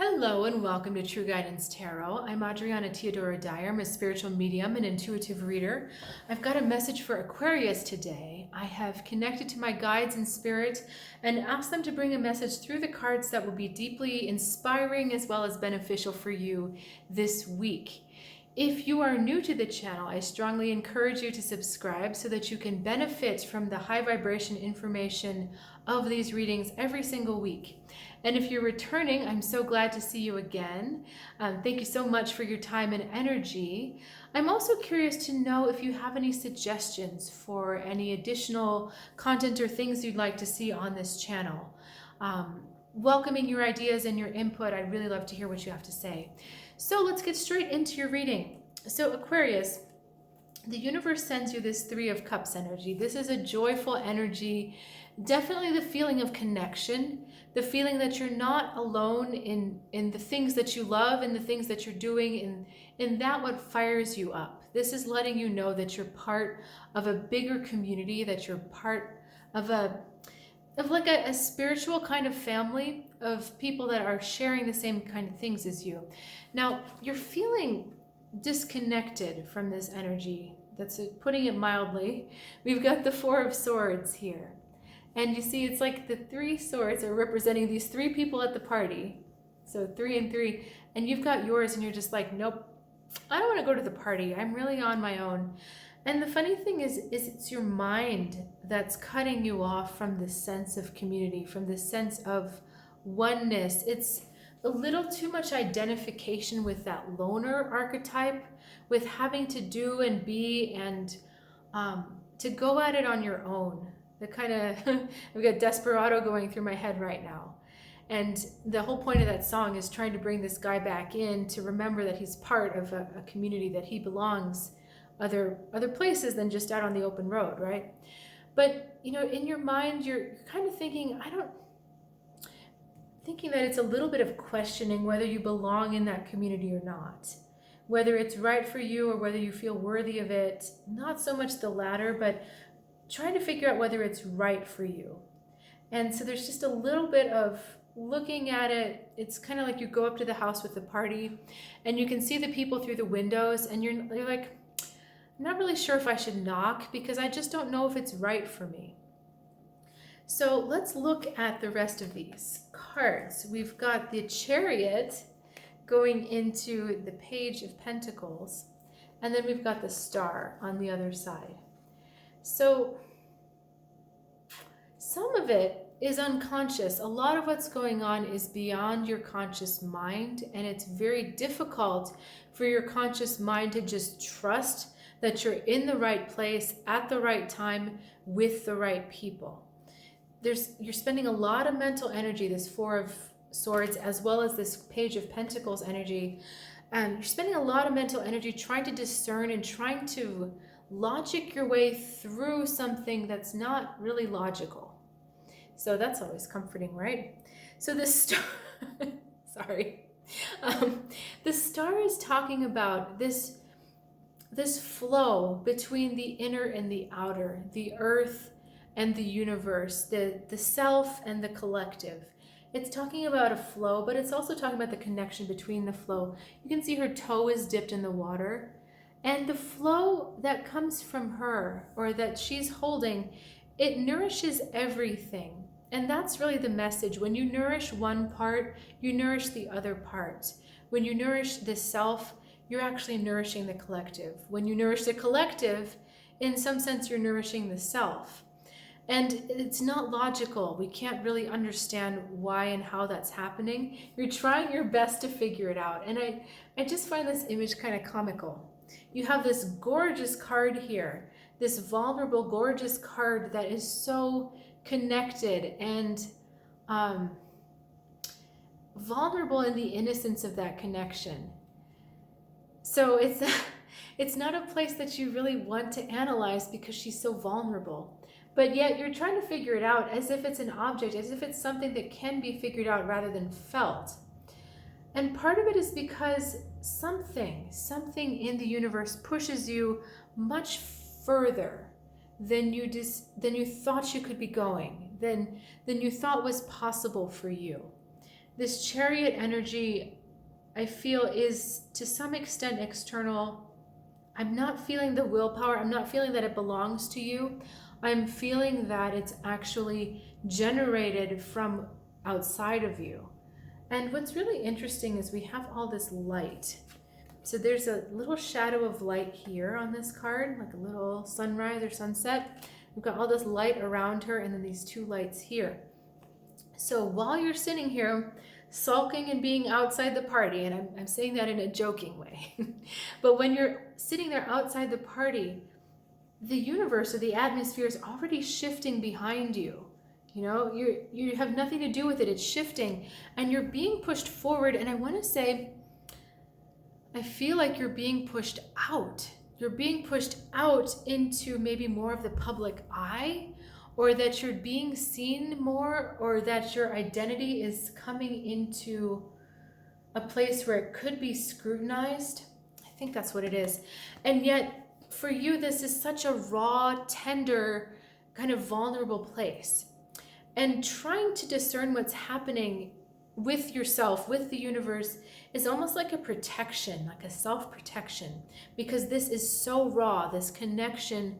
Hello and welcome to True Guidance Tarot. I'm Adriana Teodoro-Dier. I'm a spiritual medium and intuitive reader. I've got a message for Aquarius today. I have connected to my guides in spirit and asked them to bring a message through the cards that will be deeply inspiring as well as beneficial for you this week. If you are new to the channel, I strongly encourage you to subscribe so that you can benefit from the high vibration information of these readings every single week. And if you're returning, I'm so glad to see you again. Thank you so much for your time and energy. I'm also curious to know if you have any suggestions for any additional content or things you'd like to see on this channel. Welcoming your ideas and your input. I'd really love to hear what you have to say. So let's get straight into your reading. So Aquarius, the universe sends you this Three of Cups energy. This is a joyful energy, definitely the feeling of connection, the feeling that you're not alone in the things that you love and the things that you're doing, and that what fires you up. This is letting you know that you're part of a bigger community, that you're part of like a spiritual kind of family of people that are sharing the same kind of things as you. Now, you're feeling disconnected from this energy. That's putting it mildly. We've got the Four of Swords here. And you see, it's like the three swords are representing these three people at the party. So 3 and 3. And you've got yours and you're just like, nope, I don't want to go to the party. I'm really on my own. And the funny thing is it's your mind that's cutting you off from this sense of community, from this sense of oneness. It's a little too much identification with that loner archetype, with having to do and be and to go at it on your own. The kind of, I've got Desperado going through my head right now. And the whole point of that song is trying to bring this guy back in to remember that he's part of a community, that he belongs other places than just out on the open road, right? But, you know, in your mind, you're kind of thinking, thinking that it's a little bit of questioning whether you belong in that community or not, whether it's right for you or whether you feel worthy of it. Not so much the latter, but trying to figure out whether it's right for you. And so there's just a little bit of looking at it. It's kind of like you go up to the house with the party and you can see the people through the windows and you're like, I'm not really sure if I should knock because I just don't know if it's right for me. So let's look at the rest of these cards. We've got the Chariot going into the Page of Pentacles, and then we've got the Star on the other side. So some of it is unconscious. A lot of what's going on is beyond your conscious mind, and it's very difficult for your conscious mind to just trust that you're in the right place at the right time with the right people. You're spending a lot of mental energy, this Four of Swords, as well as this Page of Pentacles energy. You're spending a lot of mental energy trying to discern and trying to logic your way through something that's not really logical. So that's always comforting, right? So the star, sorry. The Star is talking about this flow between the inner and the outer, the earth and the universe, the self and the collective. It's talking about a flow, but it's also talking about the connection between the flow. You can see her toe is dipped in the water, and the flow that comes from her, or that she's holding, it nourishes everything. And that's really the message. When you nourish one part, you nourish the other part. When you nourish the self, you're actually nourishing the collective. When you nourish the collective, in some sense, you're nourishing the self. And it's not logical. We can't really understand why and how that's happening. You're trying your best to figure it out. And I just find this image kind of comical. You have this gorgeous card here, this vulnerable, gorgeous card that is so connected and vulnerable in the innocence of that connection. So it's not a place that you really want to analyze because she's so vulnerable. But yet you're trying to figure it out as if it's an object, as if it's something that can be figured out rather than felt. And part of it is because something in the universe pushes you much further than you thought you could be going, than you thought was possible for you. This Chariot energy, I feel, is to some extent external. I'm not feeling the willpower. I'm not feeling that it belongs to you. I'm feeling that it's actually generated from outside of you. And what's really interesting is we have all this light. So there's a little shadow of light here on this card, like a little sunrise or sunset. We've got all this light around her, and then these two lights here. So while you're sitting here sulking and being outside the party, and I'm saying that in a joking way, but when you're sitting there outside the party, the universe or the atmosphere is already shifting behind you. You know, you have nothing to do with it. It's shifting, and you're being pushed forward. And I want to say, I feel like you're being pushed out. You're being pushed out into maybe more of the public eye, or that you're being seen more, or that your identity is coming into a place where it could be scrutinized. I think that's what it is. And yet for you, this is such a raw, tender, kind of vulnerable place. And trying to discern what's happening with yourself, with the universe, is almost like a protection, like a self-protection, because this is so raw, this connection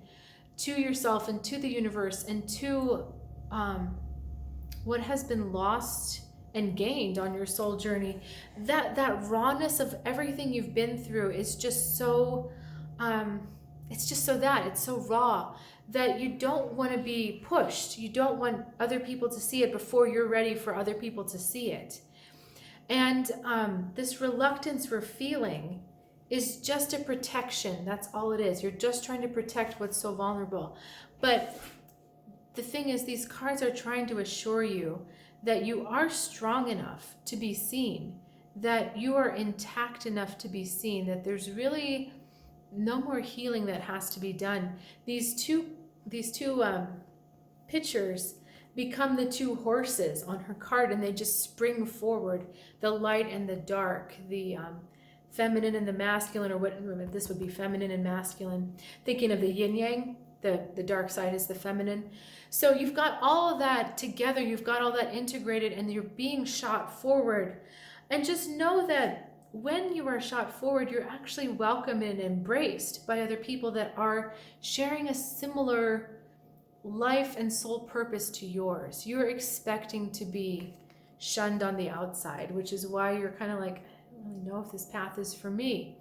to yourself and to the universe and to what has been lost and gained on your soul journey. That rawness of everything you've been through is just so it's so raw that you don't want to be pushed. You don't want other people to see it before you're ready for other people to see it. And this reluctance we're feeling is just a protection. That's all it is. You're just trying to protect what's so vulnerable. But the thing is, these cards are trying to assure you that you are strong enough to be seen, that you are intact enough to be seen, that there's really no more healing that has to be done. These two pictures become the two horses on her card, and they just spring forward, the light and the dark, the feminine and the masculine, or what this would be, feminine and masculine. Thinking of the yin yang, the dark side is the feminine. So you've got all of that together, you've got all that integrated, and you're being shot forward. And just know that when you are shot forward, you're actually welcomed and embraced by other people that are sharing a similar life and soul purpose to yours. You're expecting to be shunned on the outside, which is why you're kind of like, I don't really know if this path is for me.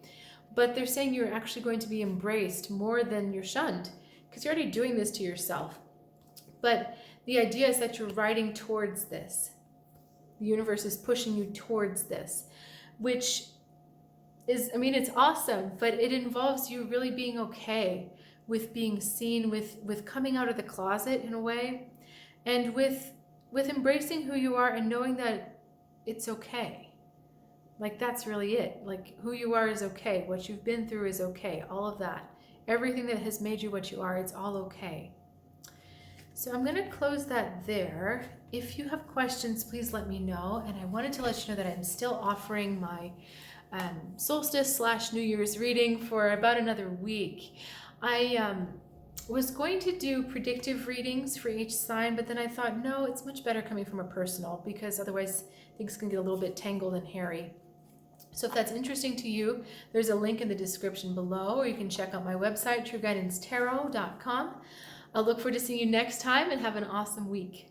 But they're saying you're actually going to be embraced more than you're shunned, because you're already doing this to yourself. But the idea is that you're riding towards this. The universe is pushing you towards this, which is, I mean, it's awesome, but it involves you really being okay with being seen, with coming out of the closet in a way, and with embracing who you are and knowing that it's okay. Like, that's really it. Like, who you are is okay. What you've been through is okay. All of that. Everything that has made you what you are, it's all okay. So I'm going to close that there. If you have questions, please let me know. And I wanted to let you know that I'm still offering my solstice/New Year's reading for about another week. I was going to do predictive readings for each sign, but then I thought, no, it's much better coming from a personal, because otherwise things can get a little bit tangled and hairy. So if that's interesting to you, there's a link in the description below, or you can check out my website, trueguidancetarot.com. I'll look forward to seeing you next time, and have an awesome week.